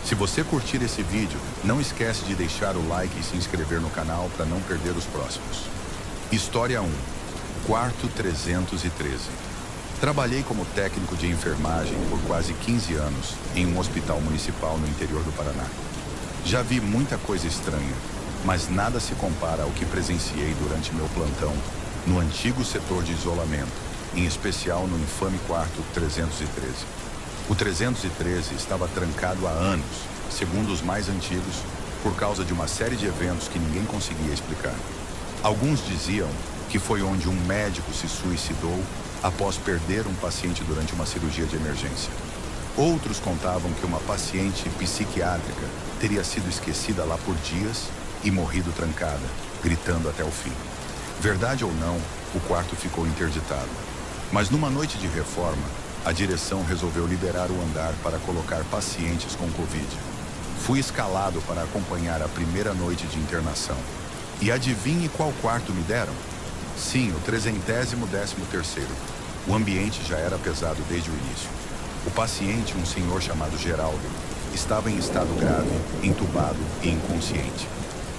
Se você curtir esse vídeo, não esquece de deixar o like e se inscrever no canal para não perder os próximos. História 1. Quarto 313. Trabalhei como técnico de enfermagem por quase 15 anos em um hospital municipal no interior do Paraná. Já vi muita coisa estranha, mas nada se compara ao que presenciei durante meu plantão no antigo setor de isolamento, em especial no infame quarto 313. O 313 estava trancado há anos, segundo os mais antigos, por causa de uma série de eventos que ninguém conseguia explicar. Alguns diziam que foi onde um médico se suicidou após perder um paciente durante uma cirurgia de emergência. Outros contavam que uma paciente psiquiátrica teria sido esquecida lá por dias e morrido trancada, gritando até o fim. Verdade ou não, o quarto ficou interditado. Mas numa noite de reforma, a direção resolveu liberar o andar para colocar pacientes com Covid. Fui escalado para acompanhar a primeira noite de internação. E adivinhe qual quarto me deram? Sim, o 313º. O ambiente já era pesado desde o início. O paciente, um senhor chamado Geraldo, estava em estado grave, entubado e inconsciente.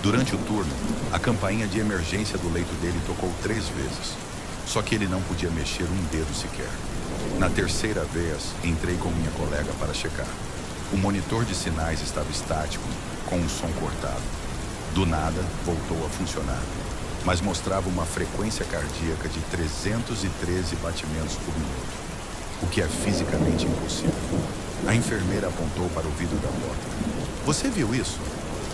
Durante o turno, a campainha de emergência do leito dele tocou 3 vezes. Só que ele não podia mexer um dedo sequer. Na terceira vez, entrei com minha colega para checar. O monitor de sinais estava estático, com o som cortado. Do nada, voltou a funcionar, mas mostrava uma frequência cardíaca de 313 batimentos por minuto, o que é fisicamente impossível. A enfermeira apontou para o vidro da porta. Você viu isso?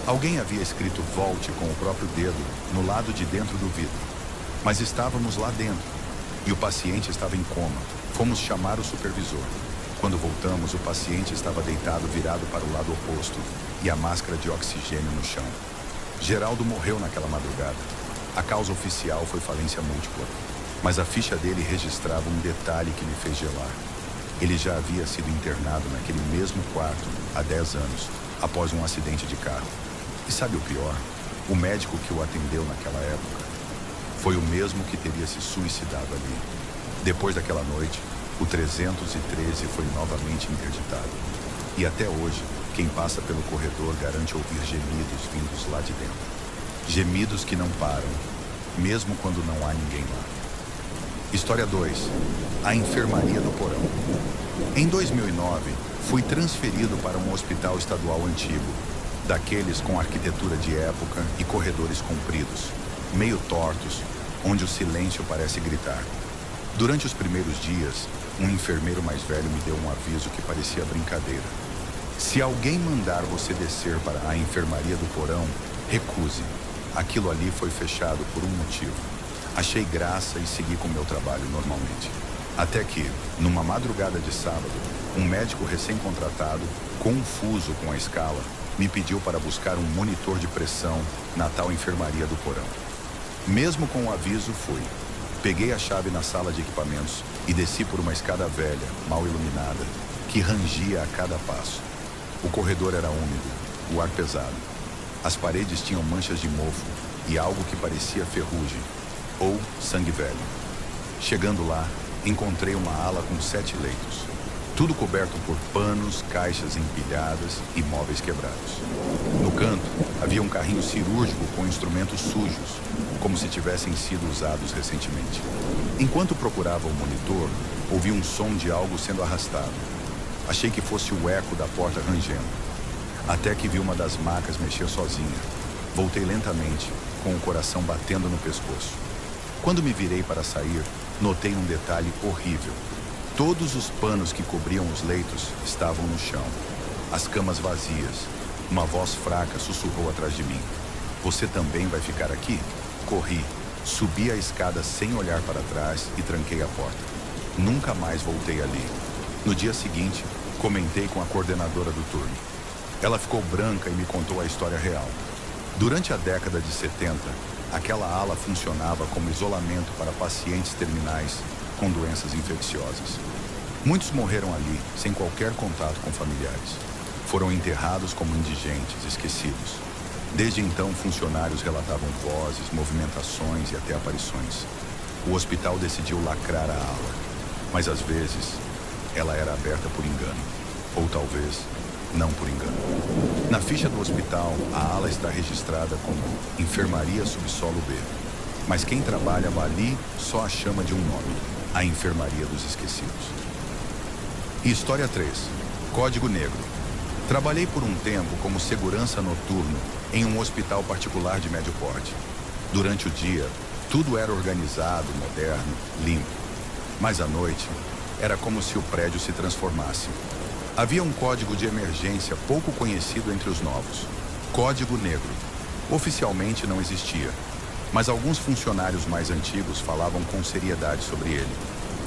Alguém havia escrito volte com o próprio dedo no lado de dentro do vidro. Mas estávamos lá dentro, e o paciente estava em coma. Fomos chamar o supervisor. Quando voltamos, o paciente estava deitado virado para o lado oposto e a máscara de oxigênio no chão. Geraldo morreu naquela madrugada. A causa oficial foi falência múltipla, mas a ficha dele registrava um detalhe que me fez gelar. Ele já havia sido internado naquele mesmo quarto há 10 anos, após um acidente de carro. E sabe o pior? O médico que o atendeu naquela época foi o mesmo que teria se suicidado ali. Depois daquela noite, o 313 foi novamente interditado. E até hoje, quem passa pelo corredor garante ouvir gemidos vindos lá de dentro. Gemidos que não param, mesmo quando não há ninguém lá. História 2. A enfermaria do porão. Em 2009, fui transferido para um hospital estadual antigo, daqueles com arquitetura de época e corredores compridos, meio tortos, onde o silêncio parece gritar. Durante os primeiros dias, um enfermeiro mais velho me deu um aviso que parecia brincadeira. Se alguém mandar você descer para a enfermaria do porão, recuse. Aquilo ali foi fechado por um motivo. Achei graça e segui com meu trabalho normalmente. Até que, numa madrugada de sábado, um médico recém-contratado, confuso com a escala, me pediu para buscar um monitor de pressão na tal enfermaria do porão. Mesmo com o aviso, fui. Peguei a chave na sala de equipamentos e desci por uma escada velha, mal iluminada, que rangia a cada passo. O corredor era úmido, o ar pesado. As paredes tinham manchas de mofo e algo que parecia ferrugem, ou sangue velho. Chegando lá, encontrei uma ala com 7 leitos. Tudo coberto por panos, caixas empilhadas e móveis quebrados. No canto, havia um carrinho cirúrgico com instrumentos sujos, como se tivessem sido usados recentemente. Enquanto procurava o monitor, ouvi um som de algo sendo arrastado. Achei que fosse o eco da porta rangendo, até que vi uma das macas mexer sozinha. Voltei lentamente, com o coração batendo no pescoço. Quando me virei para sair, notei um detalhe horrível. Todos os panos que cobriam os leitos estavam no chão. As camas vazias. Uma voz fraca sussurrou atrás de mim. Você também vai ficar aqui? Corri, subi a escada sem olhar para trás e tranquei a porta. Nunca mais voltei ali. No dia seguinte, comentei com a coordenadora do turno. Ela ficou branca e me contou a história real. Durante a década de 70, aquela ala funcionava como isolamento para pacientes terminais com doenças infecciosas. Muitos morreram ali, sem qualquer contato com familiares. Foram enterrados como indigentes, esquecidos. Desde então, funcionários relatavam vozes, movimentações e até aparições. O hospital decidiu lacrar a ala, mas às vezes ela era aberta por engano, ou talvez não por engano. Na ficha do hospital, a ala está registrada como Enfermaria Subsolo B. Mas quem trabalhava ali só a chama de um nome, a Enfermaria dos Esquecidos. História 3. Código Negro. Trabalhei por um tempo como segurança noturno em um hospital particular de médio porte. Durante o dia, tudo era organizado, moderno, limpo. Mas à noite, era como se o prédio se transformasse. Havia um código de emergência pouco conhecido entre os novos. Código Negro. Oficialmente não existia, mas alguns funcionários mais antigos falavam com seriedade sobre ele.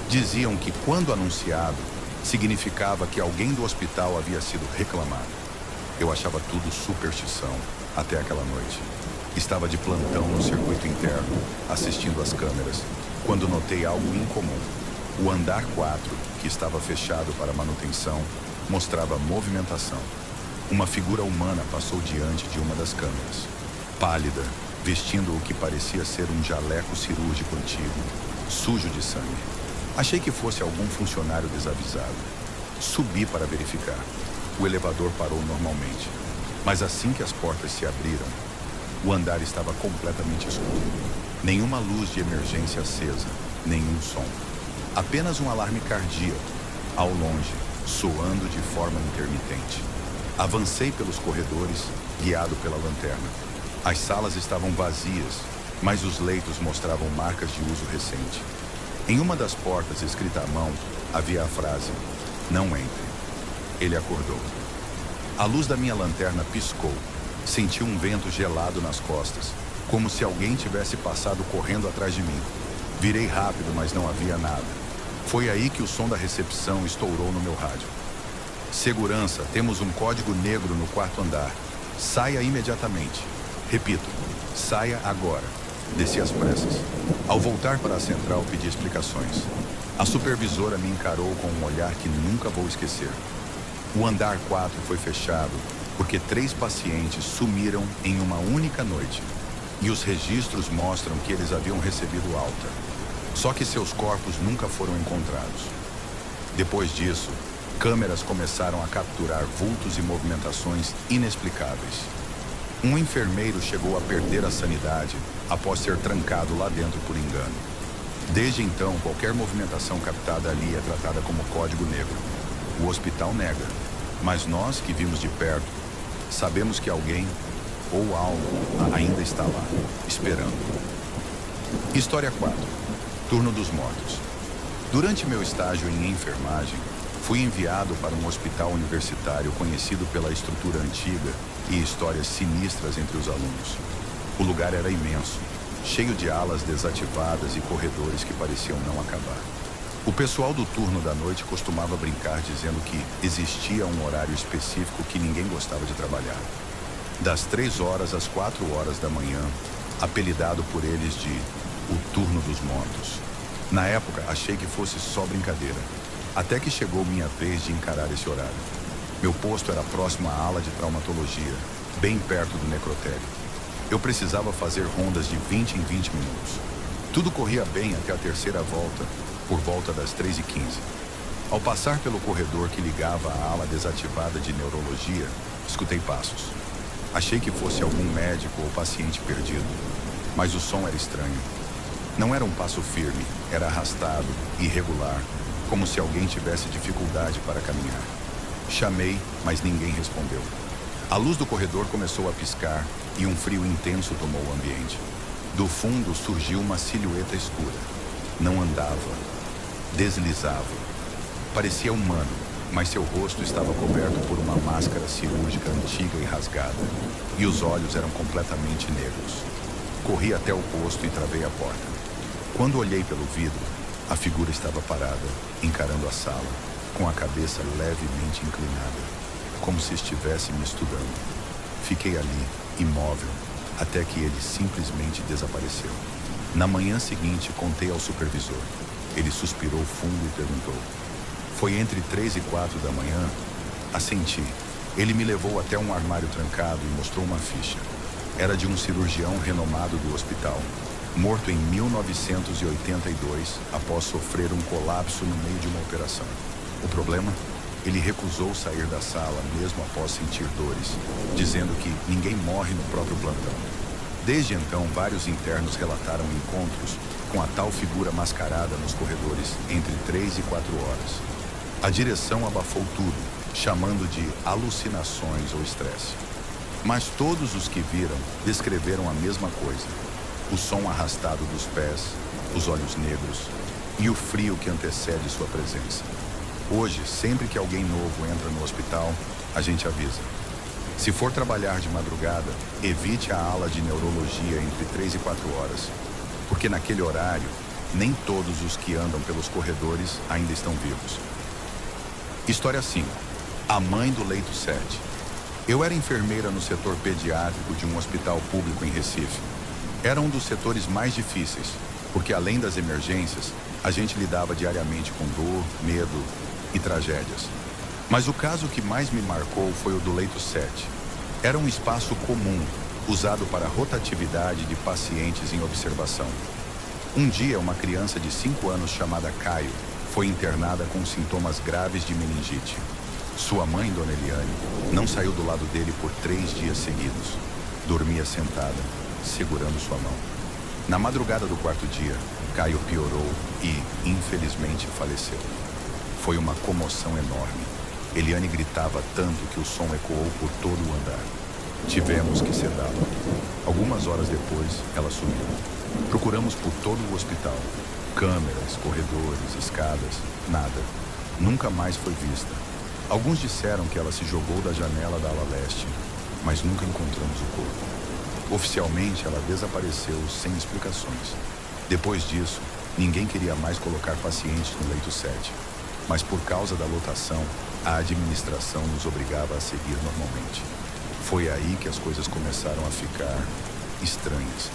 Diziam que, quando anunciado, significava que alguém do hospital havia sido reclamado. Eu achava tudo superstição, até aquela noite. Estava de plantão no circuito interno, assistindo às câmeras, quando notei algo incomum. O andar 4, que estava fechado para manutenção, mostrava movimentação. Uma figura humana passou diante de uma das câmeras. Pálida, vestindo o que parecia ser um jaleco cirúrgico antigo, sujo de sangue. Achei que fosse algum funcionário desavisado. Subi para verificar. O elevador parou normalmente. Mas assim que as portas se abriram, o andar estava completamente escuro. Nenhuma luz de emergência acesa, nenhum som. Apenas um alarme cardíaco, ao longe, soando de forma intermitente. Avancei pelos corredores, guiado pela lanterna. As salas estavam vazias, mas os leitos mostravam marcas de uso recente. Em uma das portas, escrita à mão, havia a frase: "Não entre". Ele acordou. A luz da minha lanterna piscou. Senti um vento gelado nas costas, como se alguém tivesse passado correndo atrás de mim. Virei rápido, mas não havia nada. Foi aí que o som da recepção estourou no meu rádio. "Segurança, temos um código negro no quarto andar. Saia imediatamente. Repito, saia agora." Desci às pressas. Ao voltar para a central, pedi explicações. A supervisora me encarou com um olhar que nunca vou esquecer. O andar 4 foi fechado porque 3 pacientes sumiram em uma única noite. E os registros mostram que eles haviam recebido alta. Só que seus corpos nunca foram encontrados. Depois disso, câmeras começaram a capturar vultos e movimentações inexplicáveis. Um enfermeiro chegou a perder a sanidade após ser trancado lá dentro por engano. Desde então, qualquer movimentação captada ali é tratada como código negro. O hospital nega, mas nós que vimos de perto, sabemos que alguém ou algo ainda está lá, esperando. História 4. Turno dos mortos. Durante meu estágio em enfermagem, fui enviado para um hospital universitário conhecido pela estrutura antiga e histórias sinistras entre os alunos. O lugar era imenso, cheio de alas desativadas e corredores que pareciam não acabar. O pessoal do turno da noite costumava brincar dizendo que existia um horário específico que ninguém gostava de trabalhar. Das 3 horas às 4 horas da manhã, apelidado por eles de o turno dos mortos. Na época, achei que fosse só brincadeira, até que chegou minha vez de encarar esse horário. Meu posto era próximo à ala de traumatologia, bem perto do necrotério. Eu precisava fazer rondas de 20 em 20 minutos. Tudo corria bem até a terceira volta, por volta das 3h15. Ao passar pelo corredor que ligava à ala desativada de neurologia, escutei passos. Achei que fosse algum médico ou paciente perdido, mas o som era estranho. Não era um passo firme, era arrastado, irregular, como se alguém tivesse dificuldade para caminhar. Chamei, mas ninguém respondeu. A luz do corredor começou a piscar e um frio intenso tomou o ambiente. Do fundo surgiu uma silhueta escura. Não andava, deslizava. Parecia humano, mas seu rosto estava coberto por uma máscara cirúrgica antiga e rasgada, e os olhos eram completamente negros. Corri até o posto e travei a porta. Quando olhei pelo vidro, a figura estava parada, encarando a sala, com a cabeça levemente inclinada, como se estivesse me estudando. Fiquei ali, imóvel, até que ele simplesmente desapareceu. Na manhã seguinte, contei ao supervisor. Ele suspirou fundo e perguntou: "Foi entre 3 e 4 da manhã?" Assenti. Ele me levou até um armário trancado e mostrou uma ficha. Era de um cirurgião renomado do hospital, morto em 1982 após sofrer um colapso no meio de uma operação. O problema? ele recusou sair da sala mesmo após sentir dores, dizendo que ninguém morre no próprio plantão. Desde então, vários internos relataram encontros com a tal figura mascarada nos corredores entre 3 e 4 horas. A direção abafou tudo, chamando de alucinações ou estresse. Mas todos os que viram descreveram a mesma coisa: o som arrastado dos pés, os olhos negros e o frio que antecede sua presença. Hoje, sempre que alguém novo entra no hospital, a gente avisa. Se for trabalhar de madrugada, evite a ala de neurologia entre 3 e 4 horas, porque naquele horário, nem todos os que andam pelos corredores ainda estão vivos. História 5. A mãe do leito 7. Eu era enfermeira no setor pediátrico de um hospital público em Recife. Era um dos setores mais difíceis, porque além das emergências, a gente lidava diariamente com dor, medo e tragédias. Mas o caso que mais me marcou foi o do leito 7. Era um espaço comum, usado para rotatividade de pacientes em observação. Um dia, uma criança de 5 anos chamada Caio foi internada com sintomas graves de meningite. Sua mãe, Dona Eliane, não saiu do lado dele por 3 dias seguidos. Dormia sentada, segurando sua mão. Na madrugada do 4º dia, Caio piorou e, infelizmente, faleceu. Foi uma comoção enorme. Eliane gritava tanto que o som ecoou por todo o andar. Tivemos que sedá-la. Algumas horas depois, ela sumiu. Procuramos por todo o hospital. Câmeras, corredores, escadas, nada. Nunca mais foi vista. Alguns disseram que ela se jogou da janela da ala leste, mas nunca encontramos o corpo. Oficialmente, ela desapareceu sem explicações. Depois disso, ninguém queria mais colocar pacientes no leito 7. Mas por causa da lotação, a administração nos obrigava a seguir normalmente. Foi aí que as coisas começaram a ficar estranhas.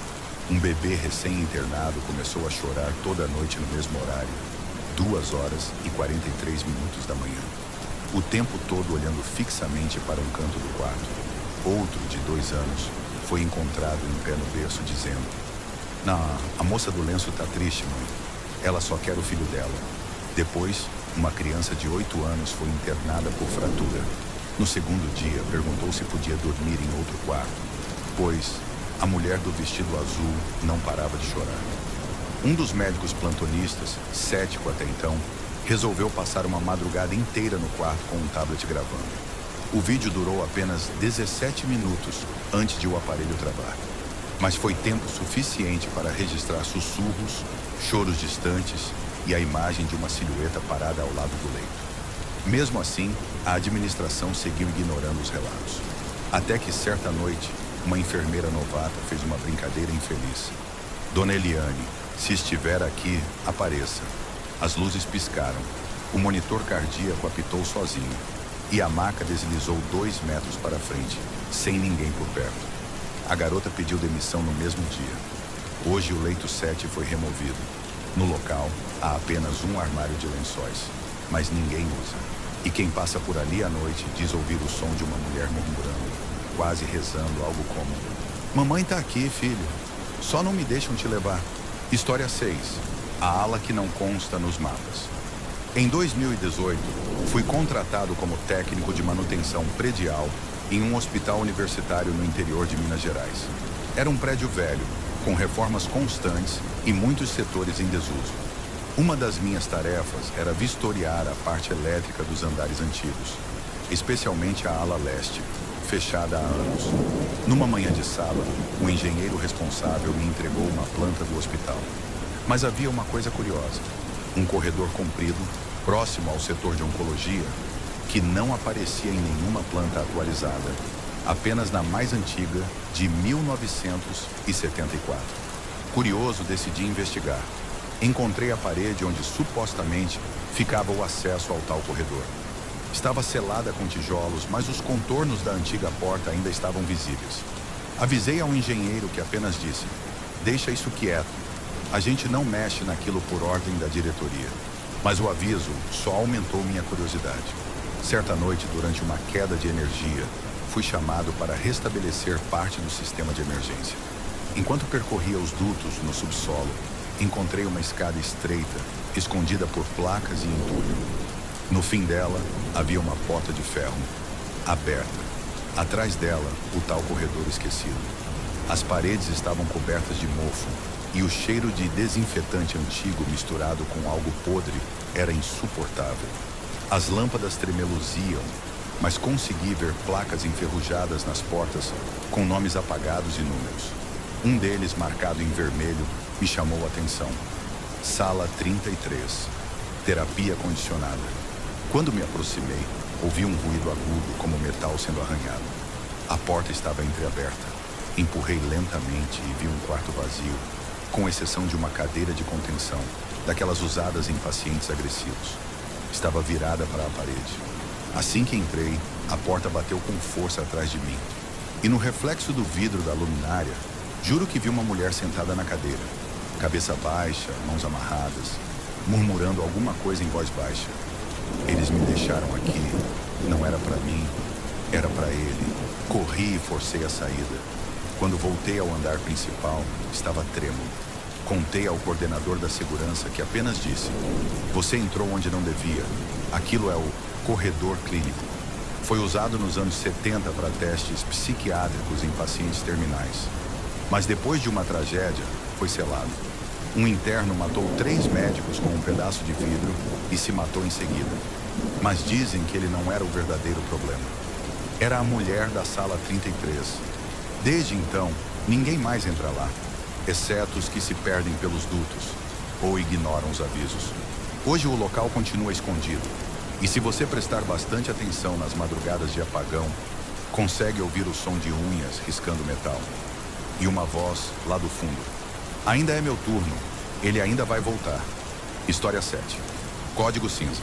Um bebê recém-internado começou a chorar toda noite no mesmo horário, 2 horas e 43 minutos da manhã. O tempo todo olhando fixamente para um canto do quarto. Outro, de 2 anos, foi encontrado em pé no berço dizendo: "Não, a moça do lenço está triste, mãe. Ela só quer o filho dela." Depois, uma criança de 8 anos foi internada por fratura. No 2º dia, perguntou se podia dormir em outro quarto, pois a mulher do vestido azul não parava de chorar. Um dos médicos plantonistas, cético até então, resolveu passar uma madrugada inteira no quarto com um tablet gravando. O vídeo durou apenas 17 minutos antes de o aparelho travar. Mas foi tempo suficiente para registrar sussurros, choros distantes e a imagem de uma silhueta parada ao lado do leito. Mesmo assim, a administração seguiu ignorando os relatos. Até que, certa noite, uma enfermeira novata fez uma brincadeira infeliz. "Dona Eliane, se estiver aqui, apareça." As luzes piscaram. O monitor cardíaco apitou sozinho. E a maca deslizou 2 metros para frente, sem ninguém por perto. A garota pediu demissão no mesmo dia. Hoje o leito 7 foi removido. No local, há apenas um armário de lençóis, mas ninguém usa. E quem passa por ali à noite diz ouvir o som de uma mulher murmurando, quase rezando algo como: "Mamãe tá aqui, filho. Só não me deixam te levar." História 6. A ala que não consta nos mapas. Em 2018, fui contratado como técnico de manutenção predial em um hospital universitário no interior de Minas Gerais. Era um prédio velho, com reformas constantes e muitos setores em desuso. Uma das minhas tarefas era vistoriar a parte elétrica dos andares antigos, especialmente a ala leste, fechada há anos. Numa manhã de sábado, o engenheiro responsável me entregou uma planta do hospital. Mas havia uma coisa curiosa: um corredor comprido, próximo ao setor de oncologia, que não aparecia em nenhuma planta atualizada, apenas na mais antiga, de 1974. Curioso, decidi investigar. Encontrei a parede onde supostamente ficava o acesso ao tal corredor. Estava selada com tijolos, mas os contornos da antiga porta ainda estavam visíveis. Avisei ao engenheiro, que apenas disse: "Deixa isso quieto. A gente não mexe naquilo por ordem da diretoria." Mas o aviso só aumentou minha curiosidade. Certa noite, durante uma queda de energia, fui chamado para restabelecer parte do sistema de emergência. Enquanto percorria os dutos no subsolo, encontrei uma escada estreita, escondida por placas e entulho. No fim dela, havia uma porta de ferro, aberta. Atrás dela, o tal corredor esquecido. As paredes estavam cobertas de mofo, e o cheiro de desinfetante antigo misturado com algo podre era insuportável. As lâmpadas tremeluziam, mas consegui ver placas enferrujadas nas portas com nomes apagados e números. Um deles, marcado em vermelho, me chamou a atenção. Sala 33. Terapia condicionada. Quando me aproximei, ouvi um ruído agudo como metal sendo arranhado. A porta estava entreaberta. Empurrei lentamente e vi um quarto vazio, com exceção de uma cadeira de contenção, daquelas usadas em pacientes agressivos. Estava virada para a parede. Assim que entrei, a porta bateu com força atrás de mim. E no reflexo do vidro da luminária, juro que vi uma mulher sentada na cadeira, cabeça baixa, mãos amarradas, murmurando alguma coisa em voz baixa. Eles me deixaram aqui. Não era para mim, era para ele. Corri e forcei a saída. Quando voltei ao andar principal, estava trêmulo. Contei ao coordenador da segurança que apenas disse: "Você entrou onde não devia. Aquilo é o corredor clínico. Foi usado nos anos 70 para testes psiquiátricos em pacientes terminais. Mas depois de uma tragédia, foi selado. Um interno matou 3 médicos com um pedaço de vidro e se matou em seguida. Mas dizem que ele não era o verdadeiro problema. Era a mulher da sala 33. Desde então, ninguém mais entra lá, exceto os que se perdem pelos dutos ou ignoram os avisos. Hoje o local continua escondido. E se você prestar bastante atenção nas madrugadas de apagão, consegue ouvir o som de unhas riscando metal. E uma voz lá do fundo: ainda é meu turno. Ele ainda vai voltar." História 7. Código cinza.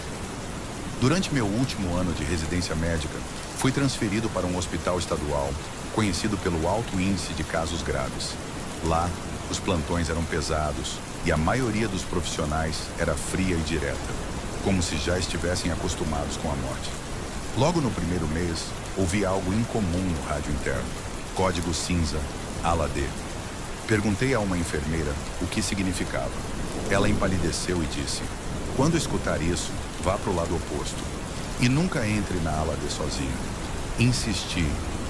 Durante meu último ano de residência médica, fui transferido para um hospital estadual conhecido pelo alto índice de casos graves. Lá, os plantões eram pesados e a maioria dos profissionais era fria e direta, como se já estivessem acostumados com a morte. Logo no primeiro mês, ouvi algo incomum no rádio interno. Código cinza, ala D. Perguntei a uma enfermeira o que significava. Ela empalideceu e disse: "Quando escutar isso, vá para o lado oposto. E nunca entre na ala D sozinho." Insisti,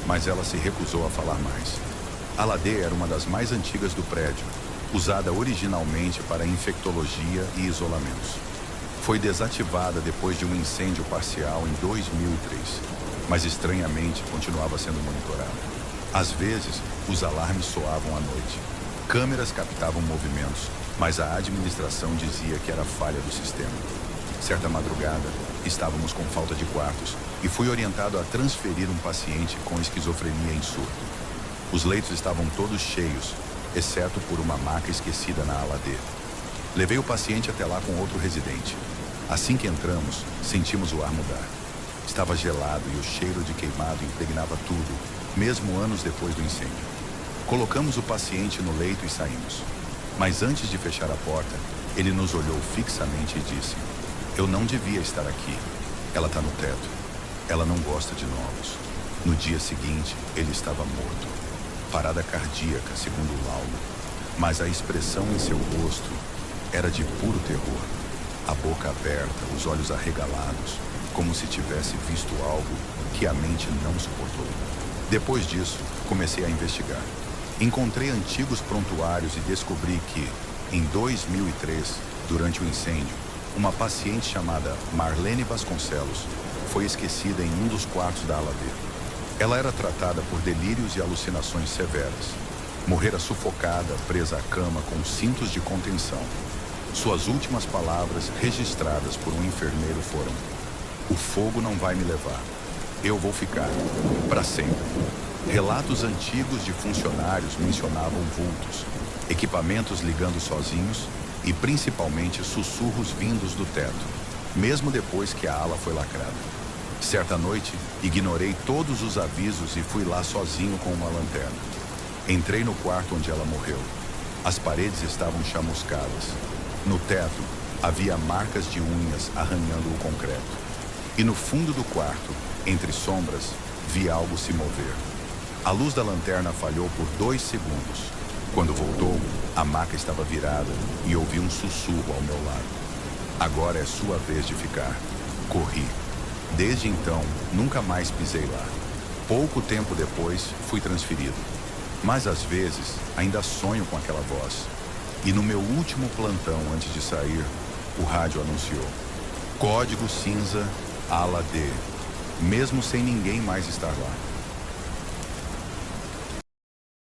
mas ela se recusou a falar mais. A ala D era uma das mais antigas do prédio, usada originalmente para infectologia e isolamentos. Foi desativada depois de um incêndio parcial em 2003, mas estranhamente continuava sendo monitorada. Às vezes, os alarmes soavam à noite. Câmeras captavam movimentos, mas a administração dizia que era falha do sistema. Certa madrugada, estávamos com falta de quartos e fui orientado a transferir um paciente com esquizofrenia em surto. Os leitos estavam todos cheios, exceto por uma maca esquecida na ala D. Levei o paciente até lá com outro residente. Assim que entramos, sentimos o ar mudar. Estava gelado e o cheiro de queimado impregnava tudo, mesmo anos depois do incêndio. Colocamos o paciente no leito e saímos. Mas antes de fechar a porta, ele nos olhou fixamente e disse: "Eu não devia estar aqui. Ela está no teto. Ela não gosta de novos." No dia seguinte, ele estava morto. Parada cardíaca, segundo o laudo. Mas a expressão em seu rosto era de puro terror. A boca aberta, os olhos arregalados, como se tivesse visto algo que a mente não suportou. Depois disso, comecei a investigar. Encontrei antigos prontuários e descobri que, em 2003, durante o incêndio, uma paciente chamada Marlene Vasconcelos foi esquecida em um dos quartos da ala D. Ela era tratada por delírios e alucinações severas. Morrera sufocada, presa à cama com cintos de contenção. Suas últimas palavras, registradas por um enfermeiro, foram: "O fogo não vai me levar. Eu vou ficar, para sempre." Relatos antigos de funcionários mencionavam vultos, equipamentos ligando sozinhos e principalmente sussurros vindos do teto, mesmo depois que a ala foi lacrada. Certa noite, ignorei todos os avisos e fui lá sozinho com uma lanterna. Entrei no quarto onde ela morreu. As paredes estavam chamuscadas. No teto, havia marcas de unhas arranhando o concreto. E no fundo do quarto, entre sombras, vi algo se mover. A luz da lanterna falhou por 2 segundos. Quando voltou, a maca estava virada e ouvi um sussurro ao meu lado: "Agora é sua vez de ficar." Corri. Desde então, nunca mais pisei lá. Pouco tempo depois, fui transferido. Mas às vezes, ainda sonho com aquela voz. E no meu último plantão antes de sair, o rádio anunciou: Código cinza, ala D. Mesmo sem ninguém mais estar lá.